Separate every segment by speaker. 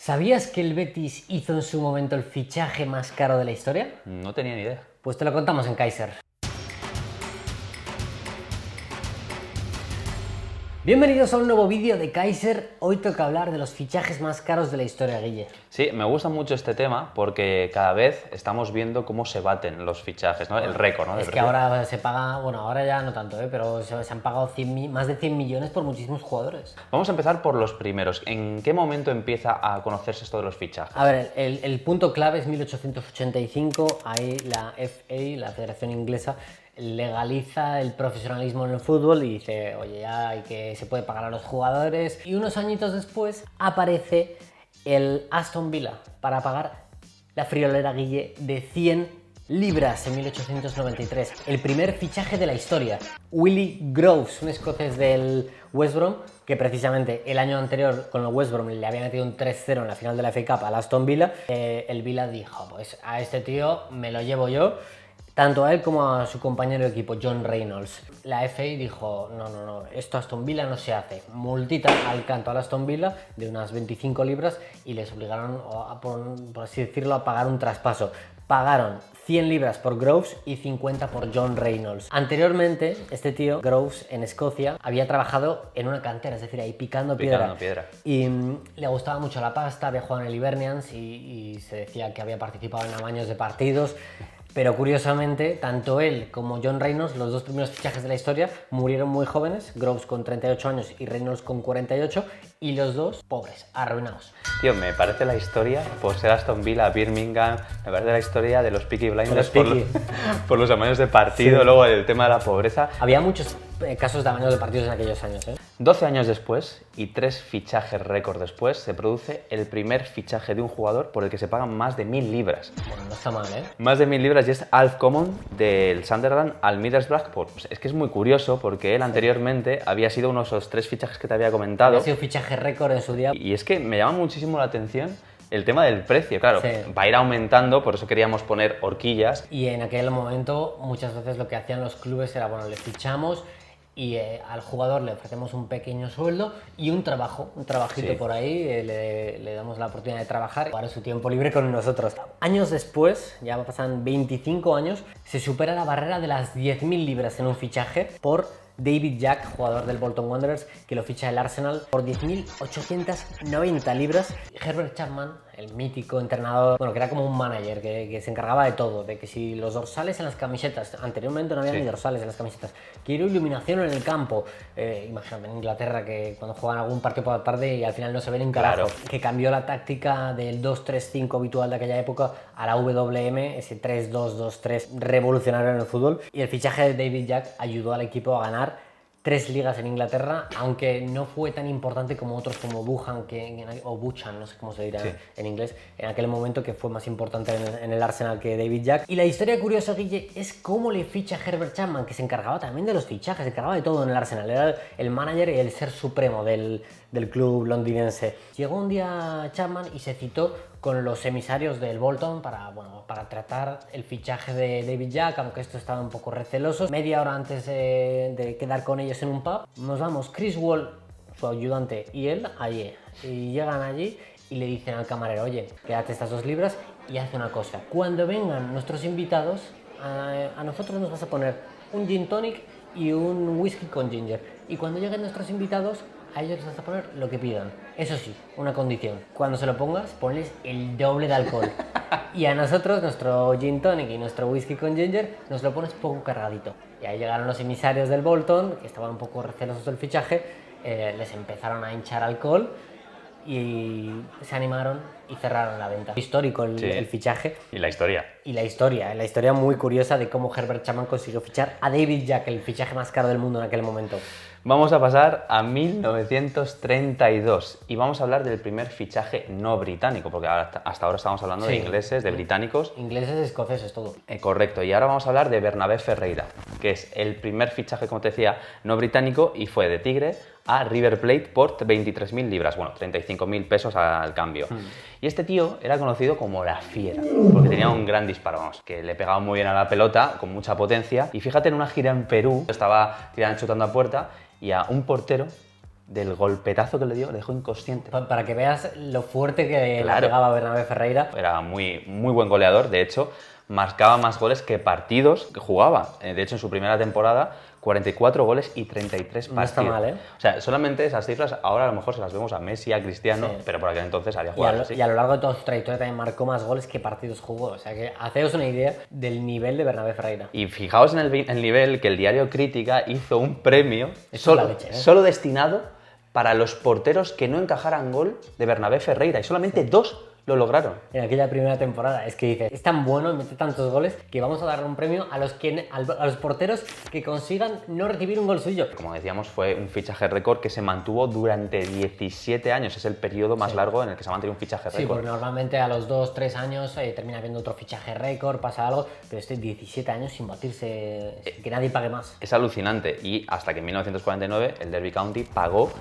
Speaker 1: ¿Sabías que el Betis hizo en su momento el fichaje más caro de la historia?
Speaker 2: No tenía ni idea.
Speaker 1: Pues te lo contamos en Kaiser. Bienvenidos a un nuevo vídeo de Kaiser. Hoy toca hablar de los fichajes más caros de la historia, Guille.
Speaker 2: Sí, me gusta mucho este tema porque cada vez estamos viendo cómo se baten los fichajes, ¿no? El récord, ¿no?
Speaker 1: Es que ahora se paga, bueno, ahora ya no tanto, pero se han pagado más de 100 millones por muchísimos jugadores.
Speaker 2: Vamos a empezar por los primeros. ¿En qué momento empieza a conocerse esto de los fichajes?
Speaker 1: A ver, el punto clave es 1885, ahí la FA, la Federación Inglesa, legaliza el profesionalismo en el fútbol y dice, oye, ya hay que se puede pagar a los jugadores. Y unos añitos después aparece el Aston Villa para pagar la friolera, Guille, de 100 libras en 1893. El primer fichaje de la historia. Willie Groves, un escocés del West Brom, que precisamente el año anterior con el West Brom le había metido un 3-0 en la final de la FA Cup al Aston Villa. El Villa dijo, pues a este tío me lo llevo yo. Tanto a él como a su compañero de equipo, John Reynolds. La FA dijo, no, esto Aston Villa no se hace. Multita al canto al Aston Villa de unas 25 libras y les obligaron, por así decirlo, a pagar un traspaso. Pagaron 100 libras por Groves y 50 por John Reynolds. Anteriormente, este tío, Groves, en Escocia, había trabajado en una cantera, es decir, ahí picando piedra. Y le gustaba mucho la pasta, había jugado en el Hibernians y se decía que había participado en amaños de partidos. Pero curiosamente, tanto él como John Reynolds, los dos primeros fichajes de la historia, murieron muy jóvenes, Groves con 38 años y Reynolds con 48, y los dos pobres, arruinados.
Speaker 2: Tío, me parece la historia, por ser Aston Villa, Birmingham, me parece la historia de los Peaky Blinders por los amaños de partido, sí. Luego el tema de la pobreza.
Speaker 1: Había muchos casos de amaños de partidos en aquellos años,
Speaker 2: 12 años después y 3 fichajes récord después se produce el primer fichaje de un jugador por el que se pagan más de 1000 libras.
Speaker 1: Bueno, no está mal,
Speaker 2: Más de 1000 libras y es Alf Common del Sunderland al Middlesbrough. Pues es que es muy curioso porque él anteriormente había sido uno de esos 3 fichajes que te había comentado.
Speaker 1: Había sido fichaje récord en su día.
Speaker 2: Y es que me llama muchísimo la atención el tema del precio, claro, sí. Va a ir aumentando, por eso queríamos poner horquillas.
Speaker 1: Y en aquel momento muchas veces lo que hacían los clubes era, bueno, le fichamos y al jugador le ofrecemos un pequeño sueldo y un trabajito, sí. Por ahí, le damos la oportunidad de trabajar para su tiempo libre con nosotros. Años después, ya pasan 25 años, se supera la barrera de las 10.000 libras en un fichaje por David Jack, jugador del Bolton Wanderers, que lo ficha el Arsenal por 10.890 libras. Herbert Chapman, el mítico entrenador, bueno, que era como un manager, que se encargaba de todo, de que si los dorsales en las camisetas, anteriormente no había ni dorsales en las camisetas, quiero iluminación en el campo. Imagínate en Inglaterra que cuando juegan algún partido por la tarde y al final no se ven en carajo. Claro. Que cambió la táctica del 2-3-5 habitual de aquella época a la WM, ese 3-2-2-3 revolucionario en el fútbol. Y el fichaje de David Jack ayudó al equipo a ganar 3 ligas en Inglaterra, aunque no fue tan importante como otros como Buchan o Buchan, no sé cómo se dirá en inglés, en aquel momento, que fue más importante en el Arsenal que David Jack. Y la historia curiosa, Guille, es cómo le ficha Herbert Chapman, que se encargaba también de los fichajes, se encargaba de todo en el Arsenal, era el manager y el ser supremo del club londinense. Llegó un día Chapman y se citó con los emisarios del Bolton para tratar el fichaje de David Jack, aunque estos estaban un poco recelosos. Media hora antes de quedar con ellos en un pub, nos vamos Chris Wall, su ayudante, y él allí. Y llegan allí y le dicen al camarero, oye, quédate estas 2 libras y haz una cosa. Cuando vengan nuestros invitados, a nosotros nos vas a poner un gin tonic y un whisky con ginger. Y cuando lleguen nuestros invitados, a ellos les vas a poner lo que pidan. Eso sí, una condición. Cuando se lo pongas, ponles el doble de alcohol. Y a nosotros, nuestro gin tonic y nuestro whisky con ginger, nos lo pones poco cargadito. Y ahí llegaron los emisarios del Bolton, que estaban un poco recelosos del fichaje, les empezaron a hinchar alcohol y se animaron y cerraron la venta. Histórico el fichaje.
Speaker 2: Y la historia.
Speaker 1: Y la historia muy curiosa de cómo Herbert Chapman consiguió fichar a David Jack, el fichaje más caro del mundo en aquel momento.
Speaker 2: Vamos a pasar a 1932 y vamos a hablar del primer fichaje no británico, porque hasta ahora estamos hablando de ingleses, de británicos.
Speaker 1: Ingleses, escoceses, todo.
Speaker 2: Correcto, y ahora vamos a hablar de Bernabé Ferreira, que es el primer fichaje, como te decía, no británico, y fue de Tigre a River Plate por 23.000 libras, bueno, 35.000 pesos al cambio. Y este tío era conocido como la Fiera, porque tenía un gran disparo, vamos, que le pegaba muy bien a la pelota, con mucha potencia. Y fíjate, en una gira en Perú, estaba chutando a puerta y a un portero del golpetazo que le dio, le dejó inconsciente.
Speaker 1: Para que veas lo fuerte que
Speaker 2: Claro.
Speaker 1: le pegaba Bernabé Ferreira.
Speaker 2: Era muy, muy buen goleador, de hecho, marcaba más goles que partidos que jugaba. De hecho, en su primera temporada, 44 goles y 33 partidos.
Speaker 1: No está mal, ¿eh?
Speaker 2: O sea, solamente esas cifras ahora a lo mejor se las vemos a Messi, a Cristiano,
Speaker 1: Sí.
Speaker 2: pero por aquel entonces había
Speaker 1: Y
Speaker 2: jugado así.
Speaker 1: y a lo largo de toda su trayectoria también marcó más goles que partidos jugó. O sea que haceos una idea del nivel de Bernabé Ferreira.
Speaker 2: Y fijaos en el nivel que el diario Crítica hizo un premio
Speaker 1: Eso es la leche, ¿eh?
Speaker 2: solo destinado para los porteros que no encajaran gol de Bernabé Ferreira. Y solamente 2 lo lograron.
Speaker 1: En aquella primera temporada, es que dice, es tan bueno, mete tantos goles, que vamos a darle un premio a los porteros que consigan no recibir un gol suyo.
Speaker 2: Como decíamos, fue un fichaje récord que se mantuvo durante 17 años. Es el periodo más largo en el que se ha mantenido un fichaje
Speaker 1: Sí,
Speaker 2: récord.
Speaker 1: porque normalmente a los 2-3 años termina habiendo otro fichaje récord, pasa algo, pero 17 años sin batirse, sin que nadie pague más.
Speaker 2: Es alucinante. Y hasta que en 1949 el Derby County pagó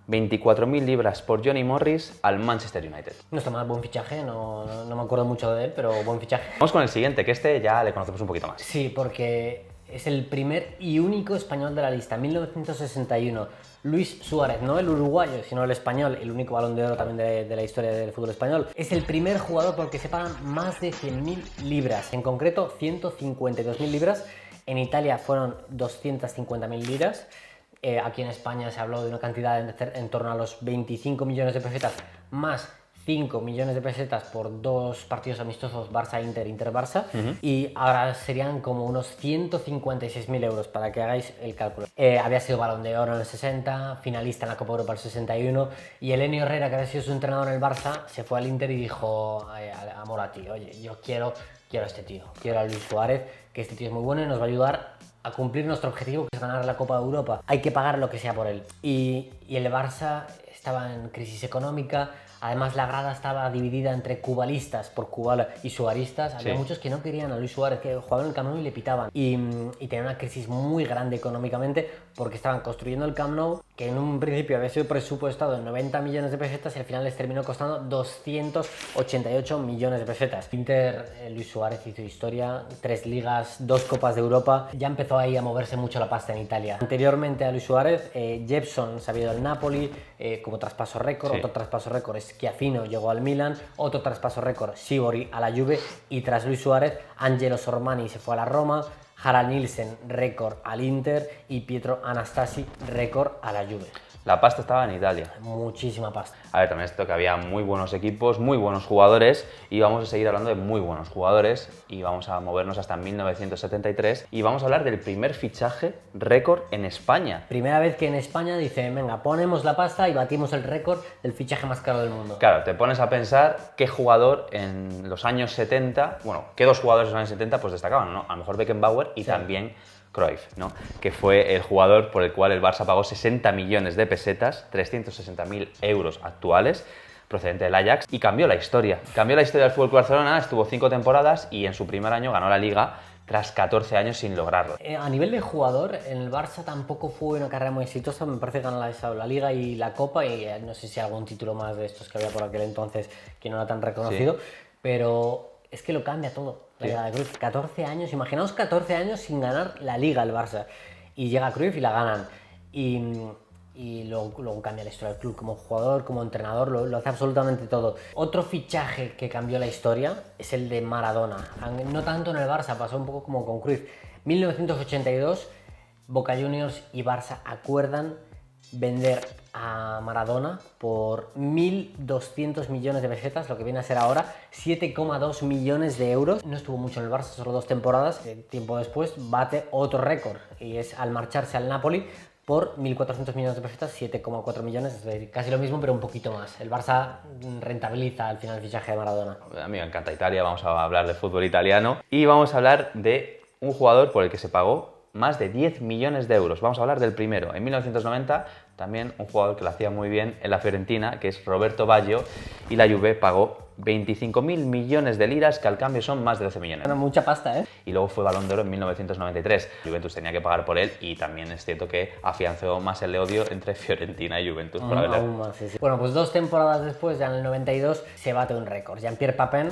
Speaker 2: 24.000 libras por Johnny Morris al Manchester United.
Speaker 1: No está mal, buen fichaje, no me acuerdo mucho de él, pero buen fichaje.
Speaker 2: Vamos con el siguiente, que este ya le conocemos un poquito más.
Speaker 1: Sí, porque es el primer y único español de la lista, 1961. Luis Suárez, no el uruguayo, sino el español, el único Balón de Oro también de la historia del fútbol español. Es el primer jugador por el que se pagan más de 100.000 libras, en concreto 152.000 libras. En Italia fueron 250.000 libras. Aquí en España se habló de una cantidad en torno a los 25 millones de pesetas, más 5 millones de pesetas por 2 partidos amistosos Barça-Inter, Inter-Barça, y ahora serían como unos 156.000 euros, para que hagáis el cálculo. Había sido Balón de Oro en el 60, finalista en la Copa Europa en el 61, y Elenio Herrera, que había sido su entrenador en el Barça, se fue al Inter y dijo a Moratti, oye, yo quiero a este tío, quiero a Luis Suárez, que este tío es muy bueno y nos va a ayudar a cumplir nuestro objetivo, que es ganar la Copa de Europa. Hay que pagar lo que sea por él. Y el Barça estaba en crisis económica. Además, la grada estaba dividida entre cubalistas por Kubala y suaristas. Había muchos que no querían a Luis Suárez, que jugaban en el Camp Nou y le pitaban. Y tenían una crisis muy grande económicamente porque estaban construyendo el Camp Nou, que en un principio había sido presupuestado en 90 millones de pesetas y al final les terminó costando 288 millones de pesetas. Inter, Luis Suárez hizo historia, 3 ligas, 2 Copas de Europa. Ya empezó ahí a moverse mucho la pasta en Italia. Anteriormente a Luis Suárez, Jepson se había ido al Napoli como traspaso récord. Otro traspaso récord es Schiaffino llegó al Milan, otro traspaso récord Sivori a la Juve, y tras Luis Suárez, Angelo Sormani se fue a la Roma, Harald Nielsen récord al Inter y Pietro Anastasi récord a la Juve.
Speaker 2: La pasta estaba en Italia.
Speaker 1: Muchísima pasta.
Speaker 2: A ver, también es cierto que había muy buenos equipos, muy buenos jugadores, y vamos a seguir hablando de muy buenos jugadores, y vamos a movernos hasta 1973, y vamos a hablar del primer fichaje récord en España.
Speaker 1: Primera vez que en España dicen, venga, ponemos la pasta y batimos el récord del fichaje más caro del mundo.
Speaker 2: Claro, te pones a pensar qué jugador en los años 70, bueno, qué 2 jugadores en los años 70 pues destacaban, ¿no? A lo mejor Beckenbauer y también Cruyff, ¿no? Que fue el jugador por el cual el Barça pagó 60 millones de pesetas, 360.000 euros actuales, procedente del Ajax, y cambió la historia. Cambió la historia del FC Barcelona, estuvo 5 temporadas y en su primer año ganó la Liga tras 14 años sin lograrlo.
Speaker 1: A nivel de jugador, en el Barça tampoco fue una carrera muy exitosa. Me parece que ganó la Liga y la Copa, y no sé si algún título más de estos que había por aquel entonces que no era tan reconocido, pero es que lo cambia todo. La llegada de Cruyff, 14 años, imaginaos 14 años sin ganar la Liga el Barça, y llega Cruyff y la ganan, y luego cambia la historia del club como jugador, como entrenador, lo hace absolutamente todo. Otro fichaje que cambió la historia es el de Maradona, no tanto en el Barça, pasó un poco como con Cruyff. 1982, Boca Juniors y Barça acuerdan vender a Maradona por 1.200 millones de pesetas, lo que viene a ser ahora 7,2 millones de euros. No estuvo mucho en el Barça, solo 2 temporadas. Tiempo después bate otro récord, y es al marcharse al Napoli por 1.400 millones de pesetas, 7,4 millones, es decir, casi lo mismo pero un poquito más. El Barça rentabiliza al final el fichaje de Maradona.
Speaker 2: A mí me encanta Italia, vamos a hablar de fútbol italiano y vamos a hablar de un jugador por el que se pagó más de 10 millones de euros. Vamos a hablar del primero. En 1990, también un jugador que lo hacía muy bien en la Fiorentina, que es Roberto Baggio, y la Juve pagó 25.000 millones de liras, que al cambio son más de 12 millones.
Speaker 1: Bueno, mucha pasta, ¿eh?
Speaker 2: Y luego fue Balón de Oro en 1993. Juventus tenía que pagar por él, y también es cierto que afianzó más el odio entre Fiorentina y Juventus. Por haberle...
Speaker 1: Aún más, sí. Bueno, pues 2 temporadas después, ya en el 92, se bate un récord. Jean-Pierre Papin,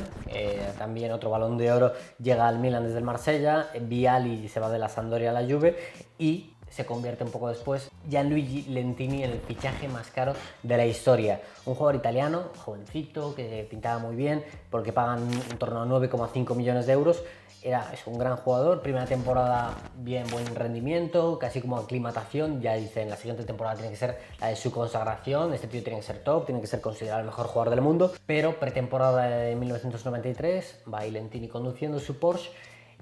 Speaker 1: también otro Balón de Oro, llega al Milan desde el Marsella, Vialli se va de la Sampdoria a la Juve, y se convierte un poco después Gianluigi Lentini en el fichaje más caro de la historia. Un jugador italiano, jovencito, que pintaba muy bien, porque pagan en torno a 9,5 millones de euros. Es un gran jugador, primera temporada bien, buen rendimiento, casi como aclimatación, ya dicen la siguiente temporada tiene que ser la de su consagración, este tío tiene que ser top, tiene que ser considerado el mejor jugador del mundo, pero pretemporada de 1993, va Lentini conduciendo su Porsche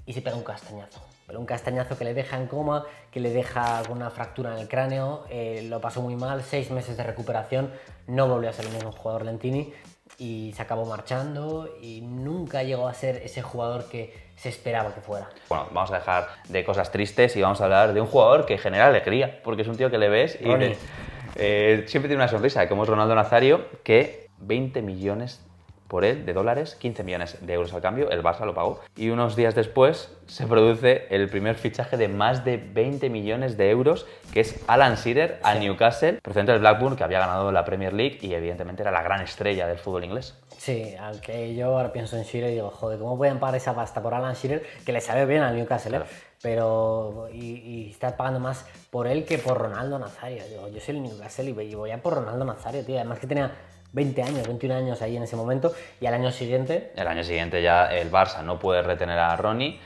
Speaker 1: y se pega un castañazo. Pero un castañazo que le deja en coma, que le deja con una fractura en el cráneo, lo pasó muy mal, 6 meses de recuperación, no volvió a ser el mismo jugador Lentini y se acabó marchando y nunca llegó a ser ese jugador que se esperaba que fuera.
Speaker 2: Bueno, vamos a dejar de cosas tristes y vamos a hablar de un jugador que genera alegría, porque es un tío que le ves y siempre tiene una sonrisa, como es Ronaldo Nazario, que 20 millones por él de dólares, 15 millones de euros al cambio, el Barça lo pagó. Y unos días después se produce el primer fichaje de más de 20 millones de euros, que es Alan Shearer al Newcastle, procedente del Blackburn, que había ganado la Premier League y evidentemente era la gran estrella del fútbol inglés.
Speaker 1: Sí, al que yo ahora pienso en Shearer y digo, joder, ¿cómo pueden pagar esa pasta por Alan Shearer? Que le sabe bien al Newcastle, claro. Pero y estás pagando más por él que por Ronaldo Nazario. Digo, yo soy el Newcastle y voy a por Ronaldo Nazario, tío. Además que tenía 20 años, 21 años ahí en ese momento, y al año siguiente...
Speaker 2: El año siguiente ya el Barça no puede retener a Ronnie,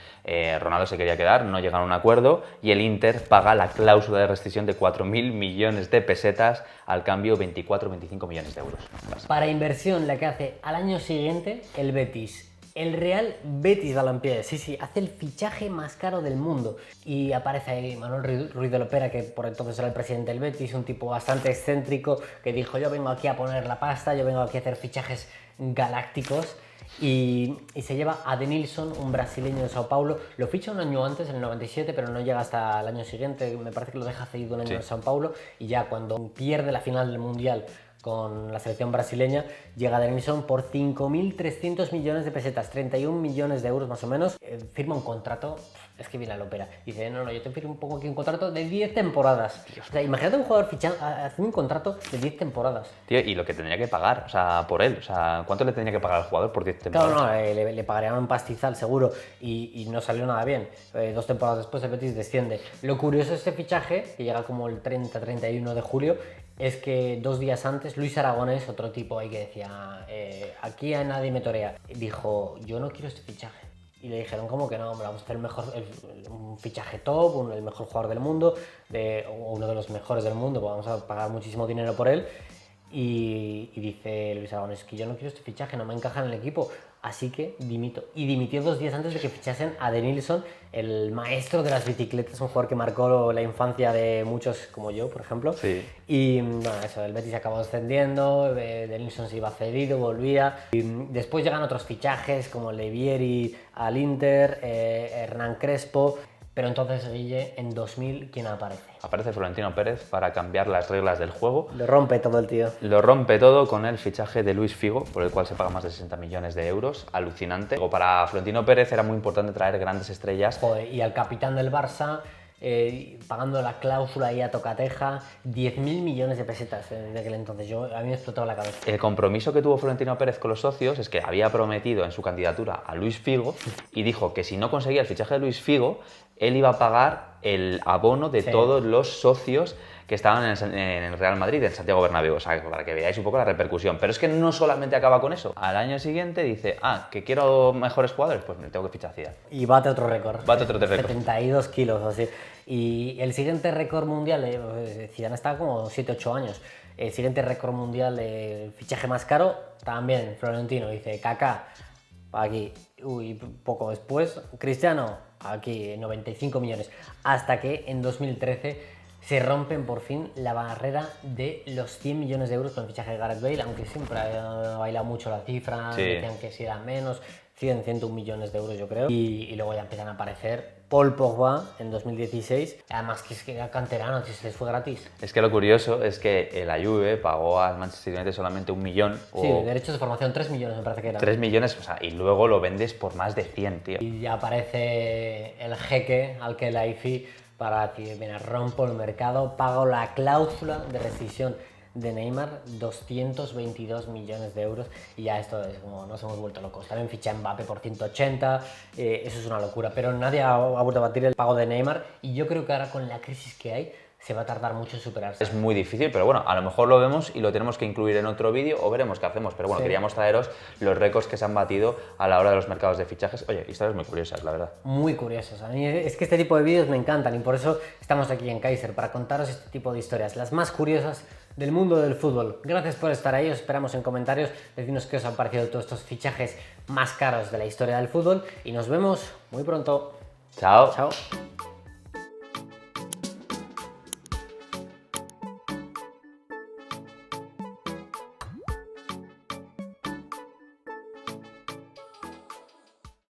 Speaker 2: Ronaldo se quería quedar, no llegan a un acuerdo, y el Inter paga la cláusula de rescisión de 4.000 millones de pesetas, al cambio 24-25 millones de euros.
Speaker 1: Para inversión, la que hace al año siguiente el Betis. El Real Betis Balompié, sí, hace el fichaje más caro del mundo. Y aparece ahí Manuel Ruiz de Lopera, que por entonces era el presidente del Betis, un tipo bastante excéntrico, que dijo, yo vengo aquí a poner la pasta, yo vengo aquí a hacer fichajes galácticos. Y se lleva a Denilson, un brasileño de Sao Paulo. Lo ficha un año antes, en el 97, pero no llega hasta el año siguiente. Me parece que lo deja cedido un año en Sao Paulo. Y ya cuando pierde la final del Mundial con la selección brasileña, llega Denilson por 5.300 millones de pesetas, 31 millones de euros más o menos. Firma un contrato, es que viene a la ópera. Dice, no, yo te firmo un poco aquí un contrato de 10 temporadas. Dios. O sea, imagínate un jugador fichando, haciendo un contrato de 10 temporadas.
Speaker 2: Tío, y lo que tendría que pagar, o sea, por él, o sea, ¿cuánto le tendría que pagar al jugador por 10 temporadas?
Speaker 1: Claro, no, le pagarían un pastizal seguro y no salió nada bien. 2 temporadas después el Betis desciende. Lo curioso de este fichaje, que llega como el 30-31 de julio, es que 2 días antes Luis Aragonés, otro tipo ahí que decía, aquí a nadie me torea, dijo, yo no quiero este fichaje. Y le dijeron, ¿cómo que no? Hombre, vamos a hacer un fichaje top, el mejor jugador del mundo, uno de los mejores del mundo, pues vamos a pagar muchísimo dinero por él. Y dice Luis Aragonés, que yo no quiero este fichaje, no me encaja en el equipo, así que dimito. Y dimitió 2 días antes de que fichasen a Denilson, el maestro de las bicicletas, un jugador que marcó la infancia de muchos como yo, por ejemplo.
Speaker 2: Sí.
Speaker 1: Y bueno, eso, el Betis acabó descendiendo, Denilson se iba cedido, volvía. Y después llegan otros fichajes como Levieri al Inter, Hernán Crespo. Pero entonces, Guille, en 2000, ¿quién aparece?
Speaker 2: Aparece Florentino Pérez para cambiar las reglas del juego.
Speaker 1: Lo rompe todo el tío.
Speaker 2: Lo rompe todo con el fichaje de Luis Figo, por el cual se paga más de 60 millones de euros. Alucinante. Para Florentino Pérez era muy importante traer grandes estrellas.
Speaker 1: Joder, y al capitán del Barça, pagando la cláusula ahí a tocateja, 10.000 millones de pesetas desde aquel entonces. A mí me explotó la cabeza.
Speaker 2: El compromiso que tuvo Florentino Pérez con los socios es que había prometido en su candidatura a Luis Figo y dijo que si no conseguía el fichaje de Luis Figo, él iba a pagar el abono de todos los socios que estaban en el Real Madrid, en Santiago Bernabéu, o sea, para que veáis un poco la repercusión. Pero es que no solamente acaba con eso. Al año siguiente dice, que quiero mejores jugadores, pues me tengo que fichar a Zidane.
Speaker 1: Y bate otro récord.
Speaker 2: Bate otro récord.
Speaker 1: 72 kilos o así. Y el siguiente récord mundial, Zidane está como 7-8 años. El siguiente récord mundial de fichaje más caro, también Florentino, dice, Kaká, aquí. Y poco después, Cristiano, aquí 95 millones. Hasta que en 2013 se rompen por fin la barrera de los 100 millones de euros con el fichaje de Gareth Bale, aunque siempre ha bailado mucho la cifra, decían que si era menos, 101 millones de euros yo creo. Y luego ya empiezan a aparecer Paul Pogba en 2016, además que es que era canterano, si se les fue gratis.
Speaker 2: Es que lo curioso es que la Juve pagó al Manchester United solamente 1 millón.
Speaker 1: Sí, derechos de formación 3 millones me parece que era.
Speaker 2: 3 millones, o sea, y luego lo vendes por más de 100, tío.
Speaker 1: Y ya aparece el jeque al que la IFI para decir, mira, rompo el mercado, pago la cláusula de rescisión de Neymar, 222 millones de euros, y ya esto es como nos hemos vuelto locos. También ficha a Mbappé por 180, eso es una locura, pero nadie ha vuelto a batir el pago de Neymar, y yo creo que ahora con la crisis que hay, se va a tardar mucho en superarse.
Speaker 2: Es muy difícil, pero bueno, a lo mejor lo vemos y lo tenemos que incluir en otro vídeo o veremos qué hacemos. Pero bueno,
Speaker 1: Sí.
Speaker 2: queríamos traeros los récords que se han batido a la hora de los mercados de fichajes. Oye, historias muy curiosas, la verdad.
Speaker 1: Muy curiosos. A mí es que este tipo de vídeos me encantan y por eso estamos aquí en Kaiser, para contaros este tipo de historias, las más curiosas del mundo del fútbol. Gracias por estar ahí, os esperamos en comentarios, decidnos qué os han parecido todos estos fichajes más caros de la historia del fútbol y nos vemos muy pronto.
Speaker 2: Chao.
Speaker 1: Chao.